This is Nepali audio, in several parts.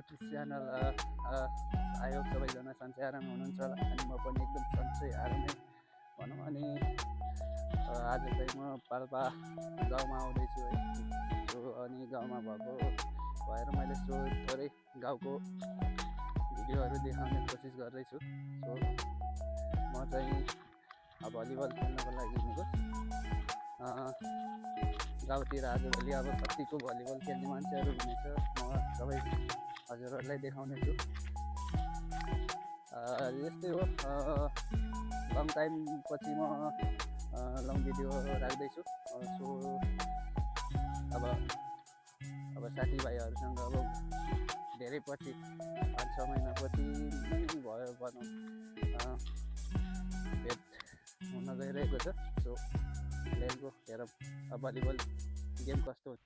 युट्युब च्यानल आयो सबैजना सन्चै आराम हुनुहुन्छ होला अनि म पनि एकदम सन्चै आरामै भनौँ। अनि आज चाहिँ म पाल्पा गाउँमा आउँदैछु है। सो अनि गाउँमा भएको भएर मैले थोरै गाउँको भिडियोहरू देखाउने कोसिस गर्दैछु। सो म चाहिँ भलिबल खेल्नको लागि हिँडेको गाउँतिर आजभोलि अब कतिको भलिबल खेल्ने मान्छेहरू हुनेछ म सबै हजुरहरूलाई देखाउनेछु। यस्तै हो, लङ टाइम पछि म लङ भिडियो राख्दैछु। सो अब साथीभाइहरूसँग अब धेरै पछि 5-6 महिनापछि नै भयो भनौँ भेट हुन गइरहेको छ। सो लेट्स गो हेरौँ भलिबल गेम कस्तो हुन्छ।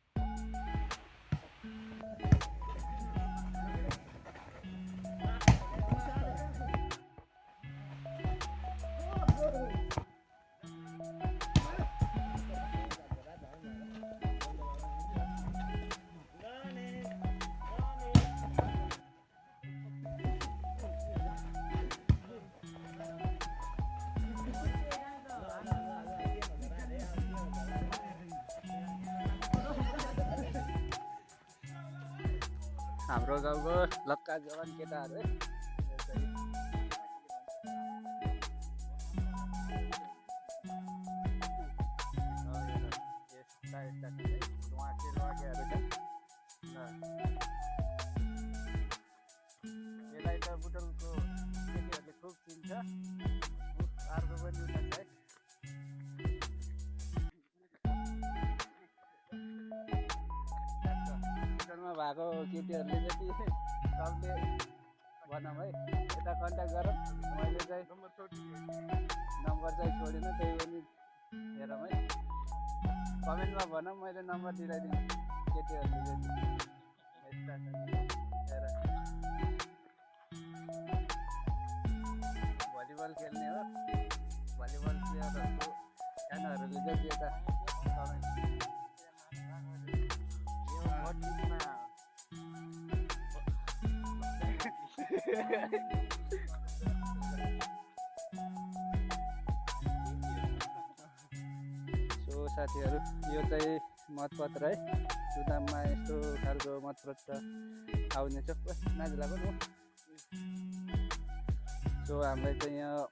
हाम्रो गाउँको लक्का जवान केटाहरू है। यसलाई त बुटलको केटीहरूले खुब चिन्छ, अर्को पनि उता छ है। बुटलमा भएको केटीहरूले जति सबले भनौँ है, यता कन्ट्याक्ट गरौँ। मैले चाहिँ नम्बर चाहिँ छोडिनँ, त्यही पनि हेरौँ है। कमेन्टमा भनौँ, मैले नम्बर दिलाइदिन्छु केटीहरूले चाहिँ यस्ता हेर भलिबल खेल्ने हो। भलिबल प्लेयरहरूको सानोहरूले जति यता कमेन्ट सो साथीहरू, यो चाहिँ मतपत्र है। सुदाममा यस्तो खालको मतपत्र आउनेछ। नाजुला पनि हो। सो हामीलाई चाहिँ यहाँ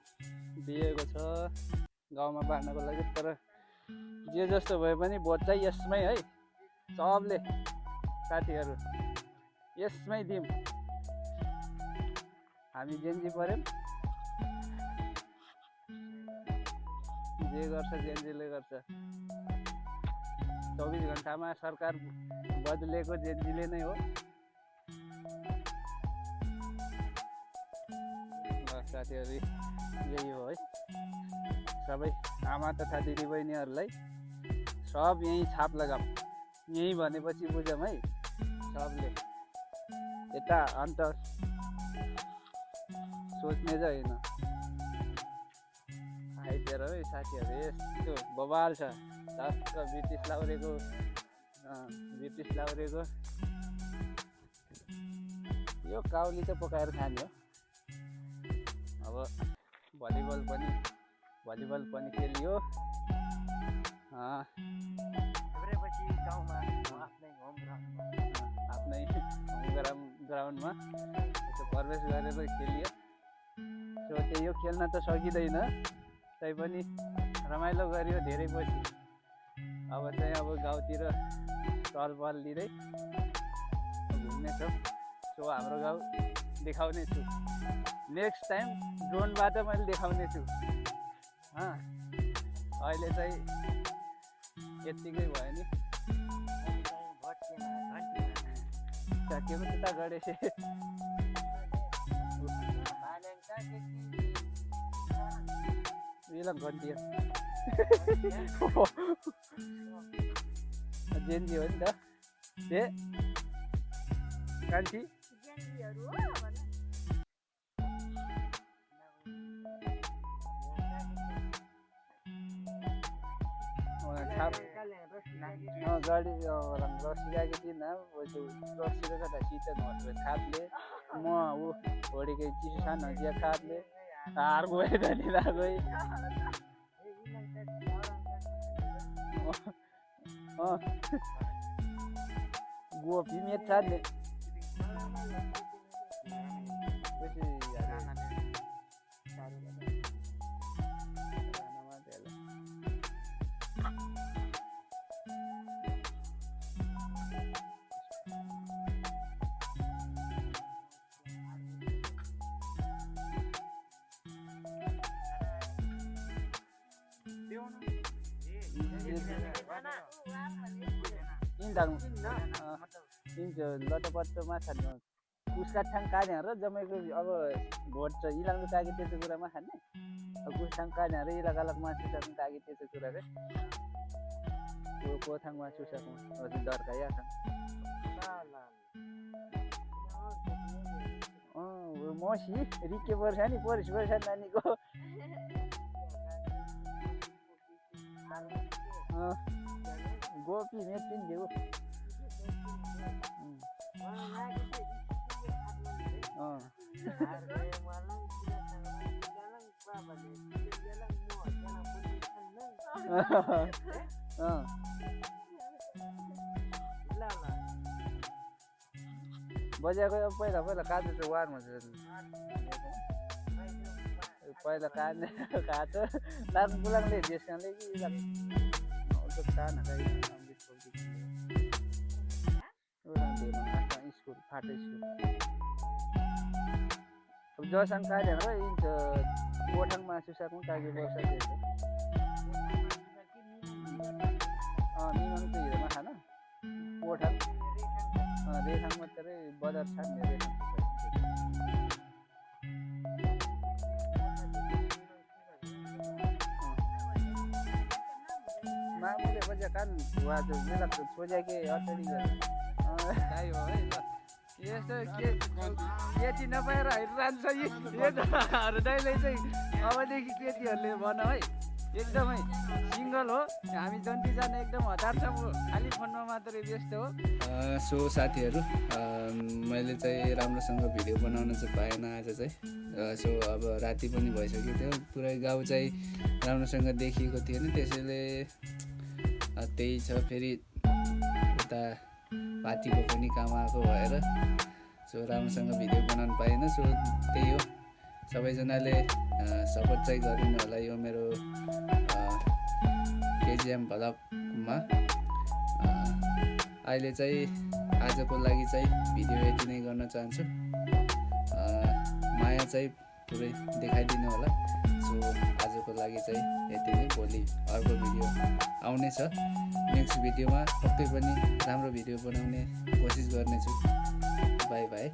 दिएको छ गाउँमा बाँड्नको लागि। तर जे जस्तो भए पनि भोट चाहिँ यसमै है। सबले साथीहरू यसमै दिउँ। हामी जेन्जी पऱ्यौँ, जे गर्छ जेन्जीले गर्छ। 24 घन्टामा सरकार बदलेको जेन्जीले नै हो। साथीहरू यही हो है। सबै आमा तथा दिदीबहिनीहरूलाई सब यहीँ छाप लगाऊँ। यहीँ भनेपछि बुझौँ है सबले। यता अन्त सोच्ने चाहिँ होइन। आइदिएर है साथीहरू, यस्तो बबाल छ। टक्क ब्रिटिस लाउरेको यो काउली त पकाएर खाने हो। अब भलिबल पनि खेलियो। आफ्नै होम ग्राउन्डमा प्रवेश गरेर खेलियो। सो त्यही यो खेल्न त सकिँदैन, तैपनि रमाइलो गरियो धेरै पछि। अब चाहिँ गाउँतिर टलपल लिँदै घुम्नेछौँ। सो हाम्रो गाउँ देखाउने छु नेक्स्ट टाइम, ड्रोनबाट मैले देखाउने छु। अहिले चाहिँ यत्तिकै भयो नि। के पो त्यता गणेश घन्टियो जेन्जी हो नि त ए कान्छी। गाडी रस्सी गएको थिएन रस्सी र कता शीतल होस् खापले म ऊ घोडीको चिसो सानो जिया खापले हार गयो धनी लाग्यो गोपी मेट छाड्ने लटपट्ट माछा कुसका ठाङ काट्याएर जम्मैको अब भोट छ इलाङ कागे त्यसो कुरामा खाने कुसठाङ काट्याएर इलाक अलग मासु सक्नु कागे त्यसो कुरा रे त्यो कोथाङ मासु सक्नु अझै दर्काया छ मसी रिके पर्छ नि परिस पर्छ नानीको गोपी मेटिन देऊ बजाएको पहिला काँचो चाहिँ वारमा पहिला काट्ने काँचो लाग बुलाङले देशकाले कि खाना स्कुल फाटे स्कुल अब जसन काट्यो र इन्च कोठाङ मासु सक्नु कागे वर्ष निमाङ चाहिँ हिरोमा खान कोठाङ रेखाङ मात्रै बजार छ नि मामुले बजा कान वाजो मेला छोजा के अटडी गाई हो है ल यस्तो केटी नपाएर हिँडिरहन्छ दैले चाहिँ अबदेखि केटीहरूले भन है एकदमै सिङ्गल हो हामी जन्तीजना एकदम हतार छ खालि फोनमा मात्रै व्यस्त हो सो साथीहरू मैले चाहिँ राम्रोसँग भिडियो बनाउन चाहिँ पाएन आज चाहिँ सो अब राति पनि भइसक्यो थियो पुरै गाउँ चाहिँ राम्रोसँग देखिएको थिएन त्यसैले त्यही छ फेरि उता पार्टीको पनि काम आएको भएर सो राम्रोसँग भिडियो बनाउनु पाएन सो त्यही हो सबैजनाले सपोर्ट चाहिँ गरिदिनु होला यो मेरो केजिएम भ्लगमा अहिले चाहिँ आजको लागि चाहिँ भिडियो यति नै गर्न चाहन्छु माया चाहिँ पुरै देखाइदिनु होला सो आजको लागि चाहिँ यति नै भोलि अर्को भिडियो आउनेछ नेक्स्ट भिडियोमा पक्कै पनि राम्रो भिडियो बनाउने कोसिस गर्नेछु बाई बाई